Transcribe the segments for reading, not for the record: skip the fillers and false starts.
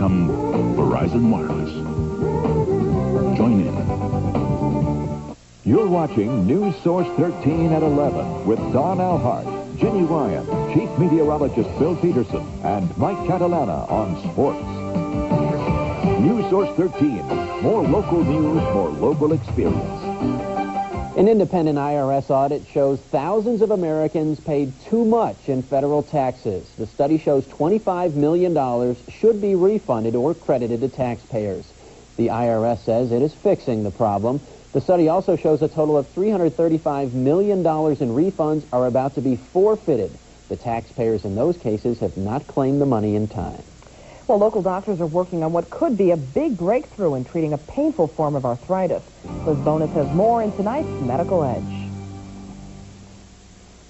become Verizon Wireless. Join in. You're watching News Source 13 at 11 with Don Alhart, Ginny Ryan, Chief Meteorologist Bill Peterson, and Mike Catalana on sports. News Source 13. More local news, more local experience. An independent IRS audit shows thousands of Americans paid too much in federal taxes. The study shows $25 million should be refunded or credited to taxpayers. The IRS says it is fixing the problem. The study also shows a total of $335 million in refunds are about to be forfeited. The taxpayers in those cases have not claimed the money in time. Well, local doctors are working on what could be a big breakthrough in treating a painful form of arthritis. Liz Bonus has more in tonight's Medical Edge.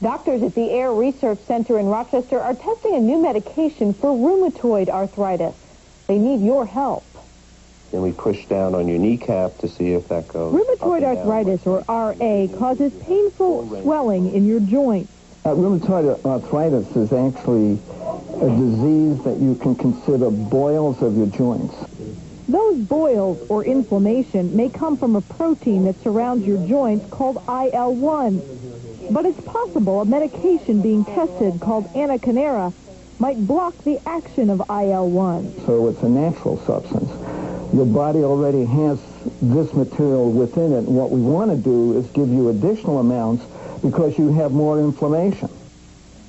Doctors at the Air Research Center in Rochester are testing a new medication for rheumatoid arthritis. They need your help. Then we push down on your kneecap to see if that goes. Rheumatoid arthritis, or RA, causes painful swelling in your joints. Rheumatoid arthritis is actually a disease that you can consider boils of your joints. Those boils or inflammation may come from a protein that surrounds your joints called IL-1. But it's possible a medication being tested called anakinra might block the action of IL-1. So it's a natural substance. Your body already has this material within it, and what we want to do is give you additional amounts because you have more inflammation.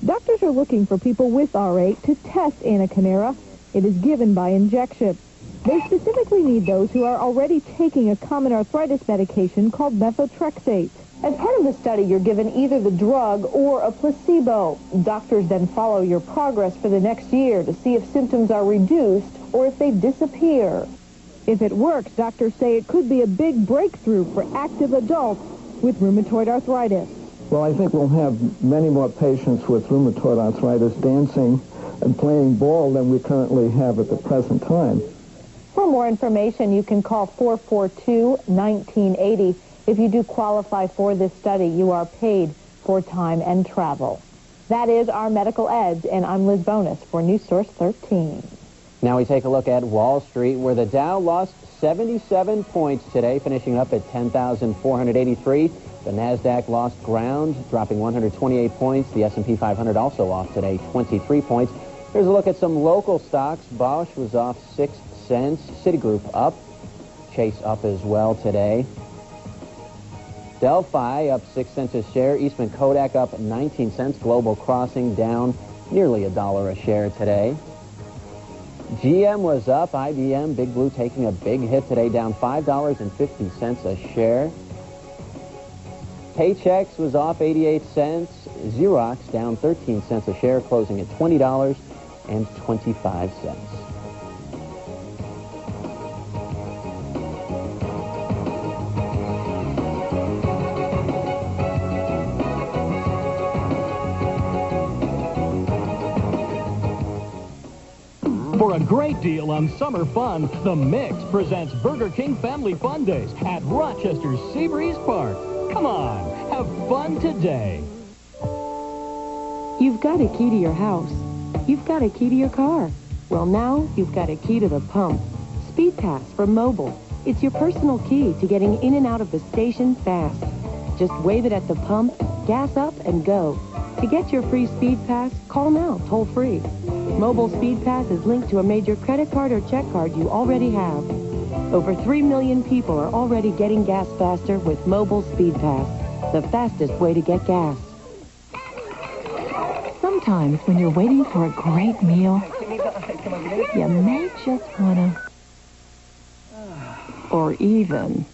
Doctors are looking for people with RA to test anakinra. It is given by injection. They specifically need those who are already taking a common arthritis medication called methotrexate. As part of the study, you're given either the drug or a placebo. Doctors then follow your progress for the next year to see if symptoms are reduced or if they disappear. If it works, doctors say it could be a big breakthrough for active adults with rheumatoid arthritis. Well, I think we'll have many more patients with rheumatoid arthritis dancing and playing ball than we currently have at the present time. For more information, you can call 442-1980. If you do qualify for this study, you are paid for time and travel. That is our Medical Edge, and I'm Liz Bonus for News Source 13. Now we take a look at Wall Street, where the Dow lost 77 points today, finishing up at 10,483. The NASDAQ lost ground, dropping 128 points. The S&P 500 also off today, 23 points. Here's a look at some local stocks. Bosch was off 6 cents. Citigroup up. Chase up as well today. Delphi up 6 cents a share. Eastman Kodak up 19 cents. Global Crossing down nearly $1 a share today. GM was up. IBM, Big Blue, taking a big hit today, down $5.50 a share. Paychex was off 88 cents. Xerox down 13 cents a share, closing at $20.25. For a great deal on summer fun, The Mix presents Burger King Family Fun Days at Rochester's Seabreeze Park. Come on, have fun today. You've got a key to your house. You've got a key to your car. Well, now you've got a key to the pump. Speed Pass from Mobile. It's your personal key to getting in and out of the station fast. Just wave it at the pump, gas up, and go. To get your free Speed Pass, call now, toll free. Mobile Speed Pass is linked to a major credit card or check card you already have. Over 3 million people are already getting gas faster with Mobile Speed Pass, the fastest way to get gas. Sometimes when you're waiting for a great meal, you may just wanna... Or even...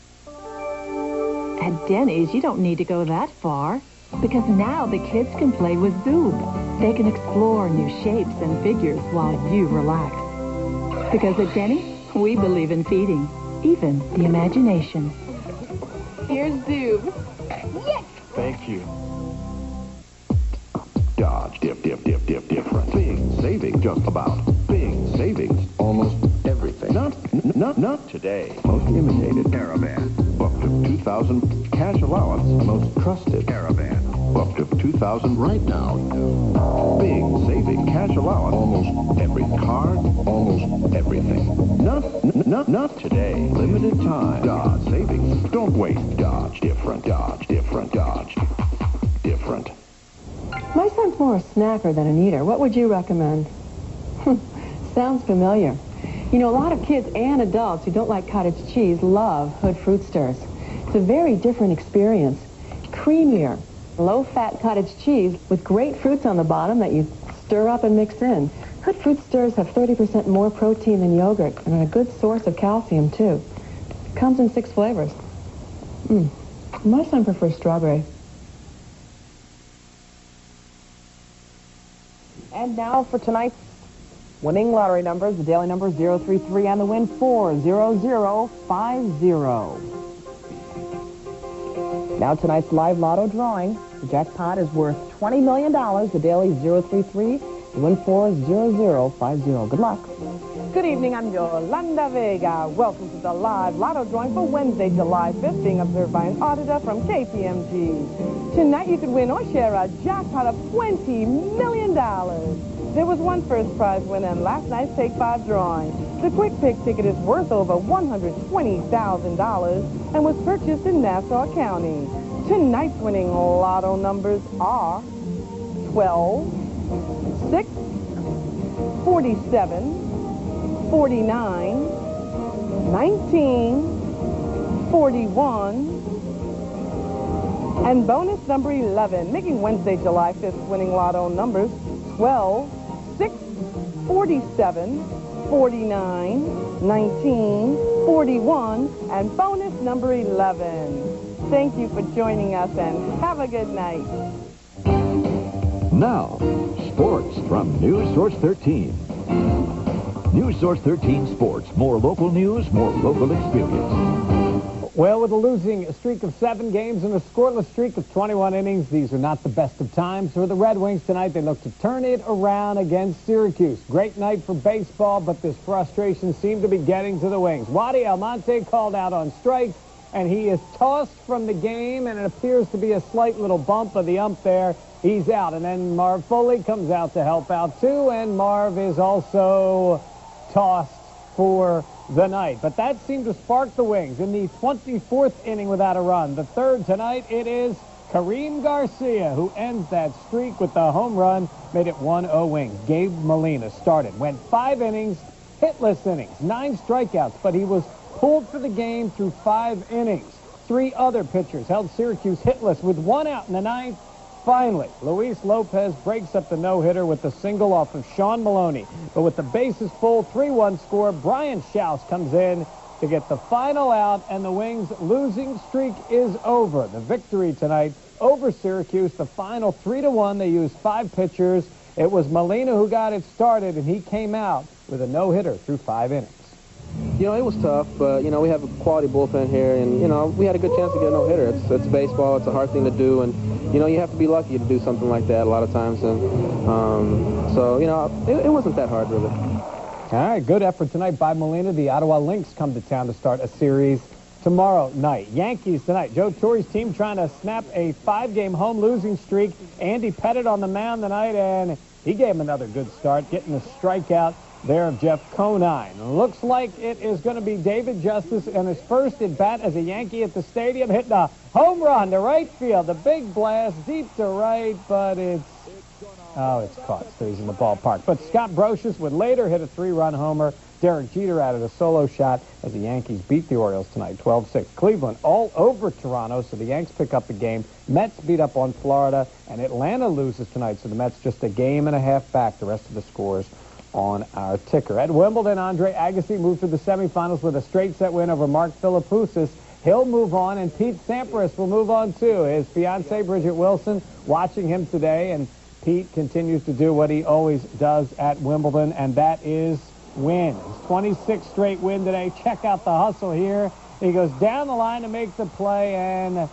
At Denny's, you don't need to go that far, because now the kids can play with Zoom. They can explore new shapes and figures while you relax. Because at Denny's, we believe in feeding, even the imagination. Here's Zoom. Yes! Thank you. Dodge, different. Big savings, just about. Big savings, almost everything. Not today. Most imitated Caravan. Up to $2,000 cash allowance. Most trusted Caravan. Up to $2,000 right now. Big saving cash allowance. Almost every card, almost everything. Not today. Limited time. Dodge savings. Don't wait. Dodge different. Dodge different. Dodge different. My son's more a snacker than an eater. What would you recommend? Sounds familiar. You know, a lot of kids and adults who don't like cottage cheese love Hood Fruit Stirs. It's a very different experience. Creamier, low-fat cottage cheese with great fruits on the bottom that you stir up and mix in. Hood Fruit Stirs have 30% more protein than yogurt and are a good source of calcium, too. Comes in 6 flavors. My son prefers strawberry. And now for tonight's winning lottery numbers. The daily number is 033 and the win 40050. Now tonight's live lotto drawing. The jackpot is worth $20 million. The daily 033. The win 40050. Good luck. Good evening, I'm Yolanda Vega. Welcome to the live lotto drawing for Wednesday, July 5th, being observed by an auditor from KPMG. Tonight you could win or share a jackpot of $20 million. There was one first prize winner in last night's Take 5 drawing. The Quick Pick ticket is worth over $120,000 and was purchased in Nassau County. Tonight's winning lotto numbers are 12, 6, 47, 49, 19, 41, and bonus number 11, making Wednesday, July 5th winning lotto numbers 12, 6, 47, 49, 19, 41, and bonus number 11. Thank you for joining us and have a good night. Now, sports from News Source 13. News Source 13 Sports. More local news, more local experience. Well, with a losing streak of 7 games and a scoreless streak of 21 innings, these are not the best of times for the Red Wings tonight. They look to turn it around against Syracuse. Great night for baseball, but this frustration seemed to be getting to the Wings. Wadi Almonte called out on strikes, and he is tossed from the game, and it appears to be a slight little bump of the ump there. He's out, and then Marv Foley comes out to help out, too, and Marv is also tossed for the night. But that seemed to spark the Wings in the 24th inning without a run. The third tonight, it is Kareem Garcia who ends that streak with the home run, made it 1-0 Wings. Gabe Molina started, went 5 innings, hitless innings, 9 strikeouts, but he was pulled for the game through 5 innings. 3 other pitchers held Syracuse hitless with 1 out in the 9th. Finally, Luis Lopez breaks up the no-hitter with a single off of Sean Maloney. But with the bases full, 3-1 score, Brian Schaus comes in to get the final out, and the Wings' losing streak is over. The victory tonight over Syracuse, the final 3-1. They used 5 pitchers. It was Molina who got it started, and he came out with a no-hitter through 5 innings. You know, it was tough, but, you know, we have a quality bullpen here, and, you know, we had a good chance to get a no-hitter. It's baseball. It's a hard thing to do, and, you know, you have to be lucky to do something like that a lot of times. And so, you know, it wasn't that hard, really. All right, good effort tonight by Molina. The Ottawa Lynx come to town to start a series tomorrow night. Yankees tonight. Joe Torre's team trying to snap a 5-game home losing streak. Andy Pettit on the mound tonight, and he gave him another good start, getting a strikeout there of Jeff Conine. Looks like it is going to be David Justice and his first at bat as a Yankee at the stadium, hitting a home run to right field. The big blast deep to right, but it's caught, so he's in the ballpark. But Scott Brocious would later hit a 3-run homer. Derek Jeter added a solo shot as the Yankees beat the Orioles tonight, 12-6. Cleveland all over Toronto, so the Yanks pick up the game. Mets beat up on Florida, and Atlanta loses tonight, so the Mets just a game and a half back. The rest of the scores on our ticker. At Wimbledon, Andre Agassi moved to the semifinals with a straight set win over Mark Philippoussis. He'll move on, and Pete Sampras will move on too. His fiancée, Bridget Wilson, watching him today, and Pete continues to do what he always does at Wimbledon, and that is win. His 26th straight win today. Check out the hustle here. He goes down the line to make the play, and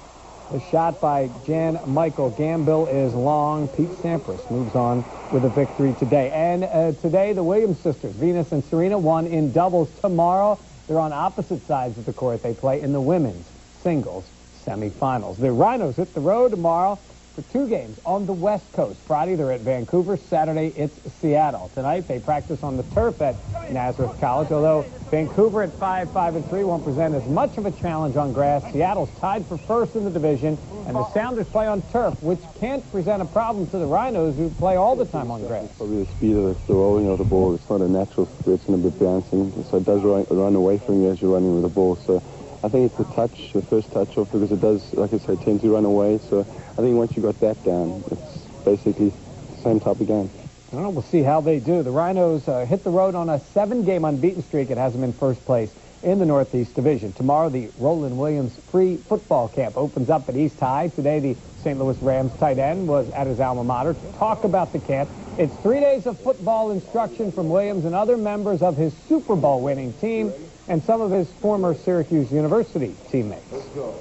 the shot by Jan Michael Gambill is long. Pete Sampras moves on with a victory today. And today, the Williams sisters, Venus and Serena, won in doubles. Tomorrow, they're on opposite sides of the court. They play in the women's singles semifinals. The Rhinos hit the road tomorrow for 2 games on the West Coast. Friday, they're at Vancouver. Saturday, it's Seattle. Tonight, they practice on the turf at Nazareth College, although Vancouver at 5-3 won't present as much of a challenge on grass. Seattle's tied for first in the division, and the Sounders play on turf, which can't present a problem to the Rhinos, who play all the time on grass. Probably the speed of the rolling of the ball. It's not a natural switch and a bit bouncing, so it does run away from you as you're running with the ball. So I think it's the first touch off, because it does, like I said, tend to run away. So I think once you got that down, it's basically the same type of game. Well, we'll see how they do. The Rhinos hit the road on a 7-game unbeaten streak. It has them in first place in the Northeast Division. Tomorrow, the Roland Williams free football camp opens up at East High. Today, the St. Louis Rams tight end was at his alma mater to talk about the camp. It's 3 days of football instruction from Williams and other members of his Super Bowl winning team and some of his former Syracuse University teammates. So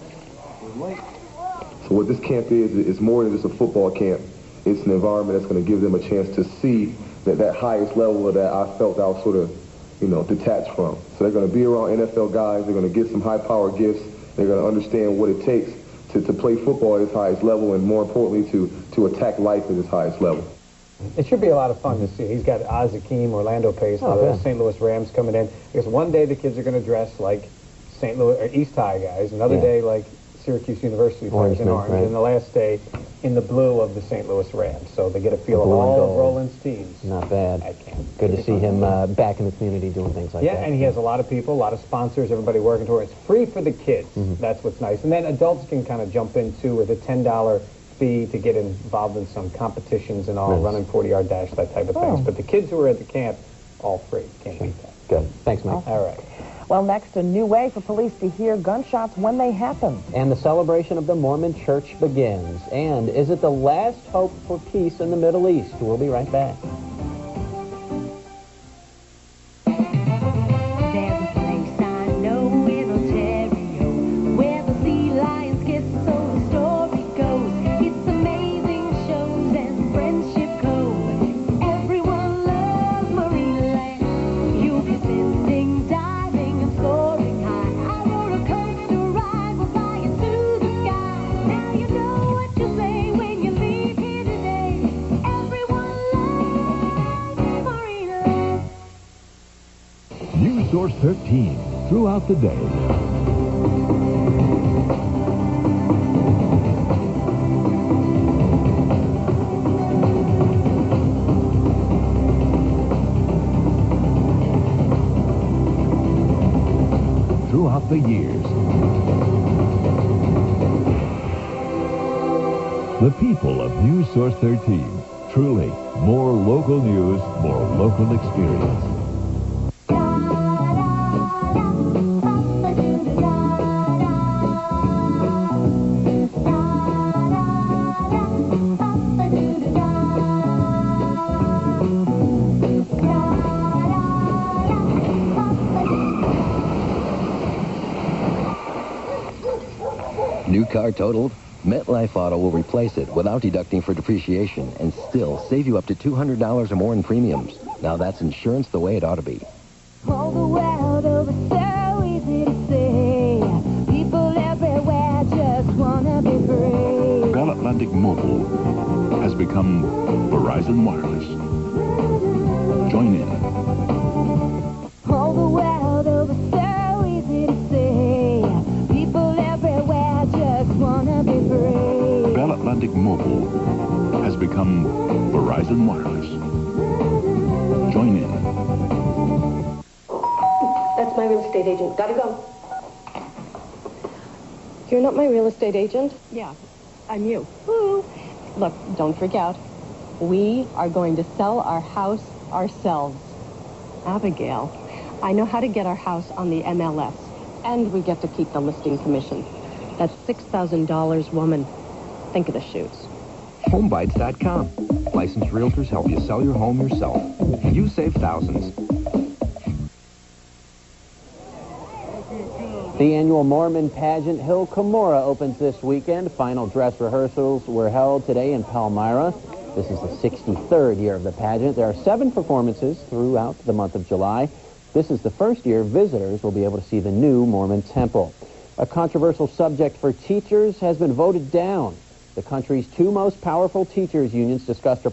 what this camp is more than just a football camp. It's an environment that's going to give them a chance to see that highest level that I felt I was sort of, detached from. So they're going to be around NFL guys. They're going to get some high-power gifts. They're going to understand what it takes to play football at its highest level, and more importantly, to attack life at its highest level. It should be a lot of fun to see. He's got Oz Hakeem, Orlando Pace, the St. Louis Rams coming in. Because one day the kids are going to dress like St. Louis or East High guys. Another day like Syracuse University players in orange. And the last day in the blue of the St. Louis Rams. So they get a feel of all of Roland's teams. Not bad. Good to see him back in the community doing things like that. Yeah, and he has a lot of people, a lot of sponsors, everybody working toward it. It's free for the kids. That's what's nice. And then adults can kind of jump in, too, with a $10 fee to get involved in some competitions and all, running 40-yard dash, that type of things. But the kids who are at the camp, all free. Can't beat that. Good. Thanks, Mike. All right. Well, next, a new way for police to hear gunshots when they happen. And the celebration of the Mormon Church begins. And is it the last hope for peace in the Middle East? We'll be right back. Source 13 throughout the day. Throughout the years. The people of News Source 13. Truly, more local news, more local experience. New car totaled? MetLife Auto will replace it without deducting for depreciation and still save you up to $200 or more in premiums. Now that's insurance the way it ought to be. All the world over, so easy to say. People everywhere just want to be free. Bell Atlantic Mobile has become Verizon Wireless. Join in. All the world over, so easy to say. People everywhere just want to be free. Bell Atlantic Mobile has become Verizon Wireless. Join in. That's my real estate agent. Gotta go. You're not my real estate agent? Yeah, I'm you. Woo. Look, don't freak out. We are going to sell our house ourselves. Abigail, I know how to get our house on the MLS, and we get to keep the listing commission. That's $6,000, woman. Think of the shoots. Homebites.com. Licensed realtors help you sell your home yourself. You save thousands. The annual Mormon pageant Hill Cumorah opens this weekend. Final dress rehearsals were held today in Palmyra. This is the 63rd year of the pageant. There are 7 performances throughout the month of July. This is the first year visitors will be able to see the new Mormon temple. A controversial subject for teachers has been voted down. The country's two most powerful teachers unions discussed a